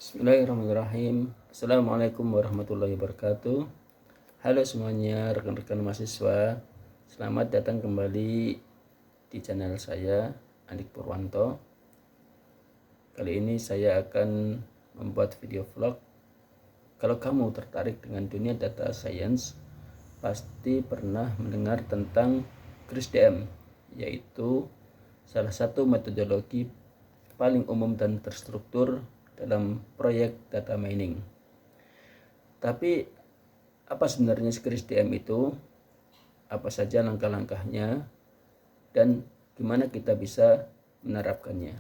Bismillahirrahmanirrahim. Assalamualaikum warahmatullahi wabarakatuh. Halo semuanya, rekan-rekan mahasiswa. Selamat datang kembali di channel saya, Andik Purwanto. Kali ini saya akan membuat video vlog. Kalau kamu tertarik dengan dunia data science, pasti pernah mendengar tentang CRISDM, yaitu salah satu metodologi paling umum dan terstruktur dalam proyek data mining. Tapi apa sebenarnya CRISDM itu? Apa saja langkah-langkahnya dan gimana kita bisa menerapkannya?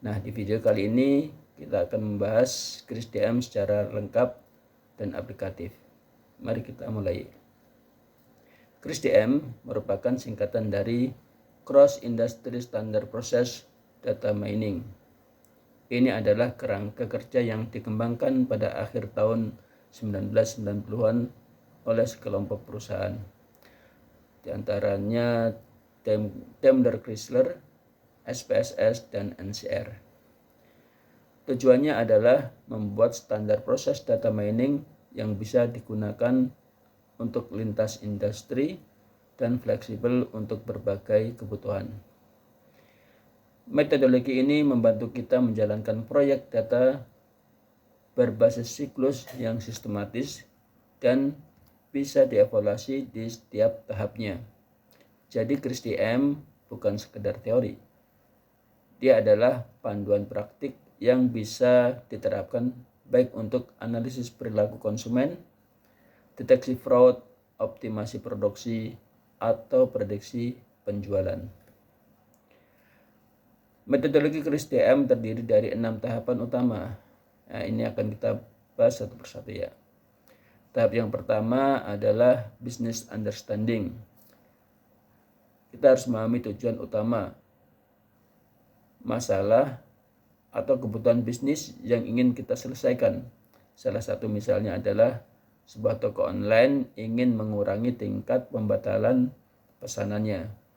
Nah, di video kali ini kita akan membahas CRISDM secara lengkap dan aplikatif. Mari kita mulai. CRISDM merupakan singkatan dari Cross Industry Standard Process Data Mining. Ini adalah kerangka kerja yang dikembangkan pada akhir tahun 1990-an oleh sekelompok perusahaan. Di antaranya Daimler Chrysler, SPSS, dan NCR. Tujuannya adalah membuat standar proses data mining yang bisa digunakan untuk lintas industri dan fleksibel untuk berbagai kebutuhan. Metodologi ini membantu kita menjalankan proyek data berbasis siklus yang sistematis dan bisa dievaluasi di setiap tahapnya. Jadi CRISDM bukan sekedar teori. Dia adalah panduan praktik yang bisa diterapkan baik untuk analisis perilaku konsumen, deteksi fraud, optimasi produksi, atau prediksi penjualan. Metodologi CRISDM terdiri dari 6 tahapan utama. Nah, ini akan kita bahas satu persatu ya. Tahap yang pertama adalah business understanding. Kita harus memahami tujuan utama, masalah atau kebutuhan bisnis yang ingin kita selesaikan. Salah satu misalnya adalah sebuah toko online ingin mengurangi tingkat pembatalan pesanannya.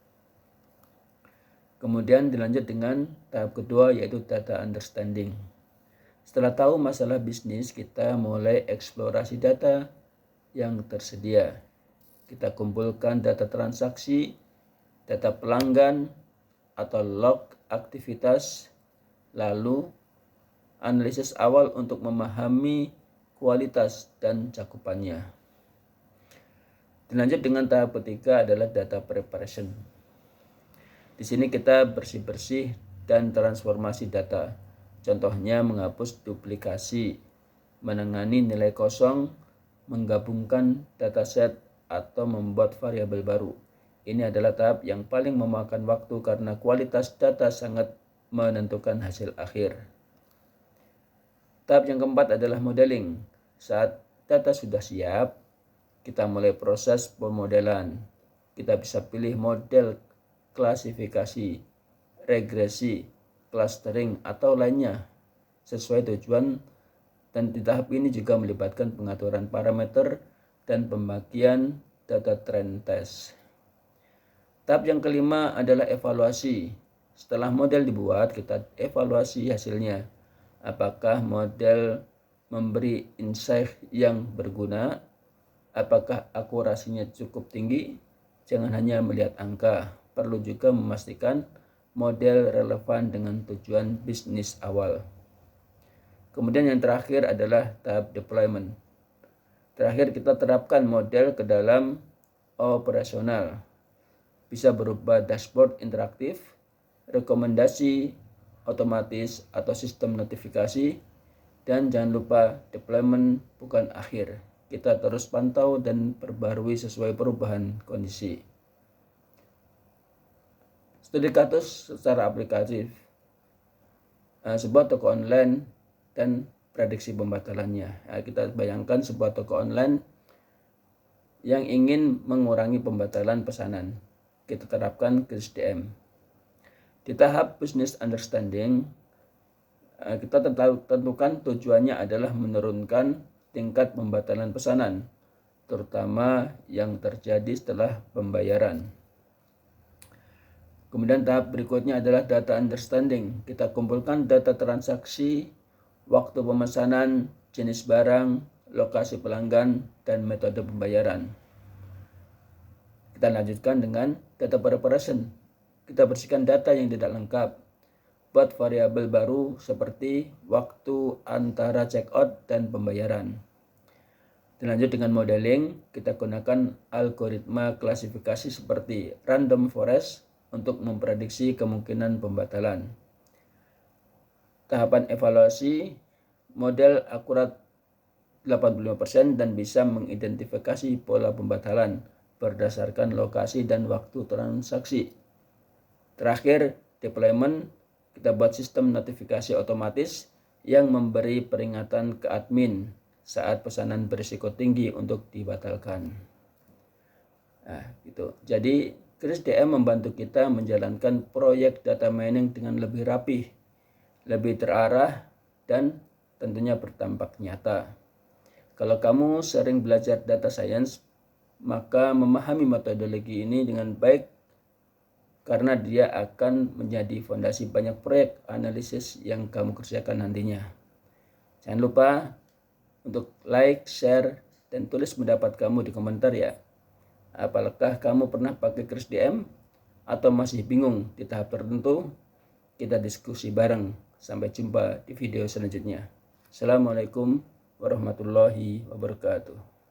Kemudian dilanjut dengan tahap kedua, yaitu data understanding. Setelah tahu masalah bisnis, kita mulai eksplorasi data yang tersedia. Kita kumpulkan data transaksi, data pelanggan, atau log aktivitas, lalu analisis awal untuk memahami kualitas dan cakupannya. Dilanjut dengan tahap ketiga adalah data preparation. Di sini kita bersih-bersih dan transformasi data. Contohnya menghapus duplikasi, menangani nilai kosong, menggabungkan dataset, atau membuat variabel baru. Ini adalah tahap yang paling memakan waktu karena kualitas data sangat menentukan hasil akhir. Tahap yang keempat adalah modeling. Saat data sudah siap, kita mulai proses pemodelan. Kita bisa pilih model klasifikasi, regresi, clustering, atau lainnya sesuai tujuan, dan di tahap ini juga melibatkan pengaturan parameter dan pembagian data trend test. Tahap yang kelima adalah evaluasi. Setelah model dibuat, kita evaluasi hasilnya. Apakah model memberi insight yang berguna? Apakah akurasinya cukup tinggi? Jangan hanya melihat angka. Perlu juga memastikan model relevan dengan tujuan bisnis awal. Kemudian yang terakhir adalah tahap deployment. Terakhir kita terapkan model ke dalam operasional. Bisa berupa dashboard interaktif, rekomendasi otomatis atau sistem notifikasi, dan jangan lupa deployment bukan akhir. Kita terus pantau dan perbarui sesuai perubahan kondisi. Studi kasus secara aplikatif, sebuah toko online dan prediksi pembatalannya. Kita bayangkan sebuah toko online yang ingin mengurangi pembatalan pesanan. Kita terapkan CRISDM. Di tahap business understanding, kita tentukan tujuannya adalah menurunkan tingkat pembatalan pesanan, terutama yang terjadi setelah pembayaran. Kemudian tahap berikutnya adalah data understanding. Kita kumpulkan data transaksi waktu pemesanan, jenis barang, lokasi pelanggan, dan metode pembayaran. Kita lanjutkan dengan data preparation. Kita bersihkan data yang tidak lengkap. Buat variabel baru seperti waktu antara checkout dan pembayaran. Lanjut dengan modeling, kita gunakan algoritma klasifikasi seperti random forest untuk memprediksi kemungkinan pembatalan. Tahapan evaluasi, model akurat 85% dan bisa mengidentifikasi pola pembatalan berdasarkan lokasi dan waktu transaksi. Terakhir, deployment, kita buat sistem notifikasi otomatis yang memberi peringatan ke admin saat pesanan berisiko tinggi untuk dibatalkan. Nah, gitu. Jadi, CrisDM membantu kita menjalankan proyek data mining dengan lebih rapih, lebih terarah, dan tentunya berdampak nyata. Kalau kamu sering belajar data science, maka memahami metodologi ini dengan baik karena dia akan menjadi fondasi banyak proyek analisis yang kamu kerjakan nantinya. Jangan lupa untuk like, share, dan tulis pendapat kamu di komentar ya. Apakah kamu pernah pakai CrisDM atau masih bingung di tahap tertentu? Kita diskusi bareng. Sampai jumpa di video selanjutnya. Assalamualaikum warahmatullahi wabarakatuh.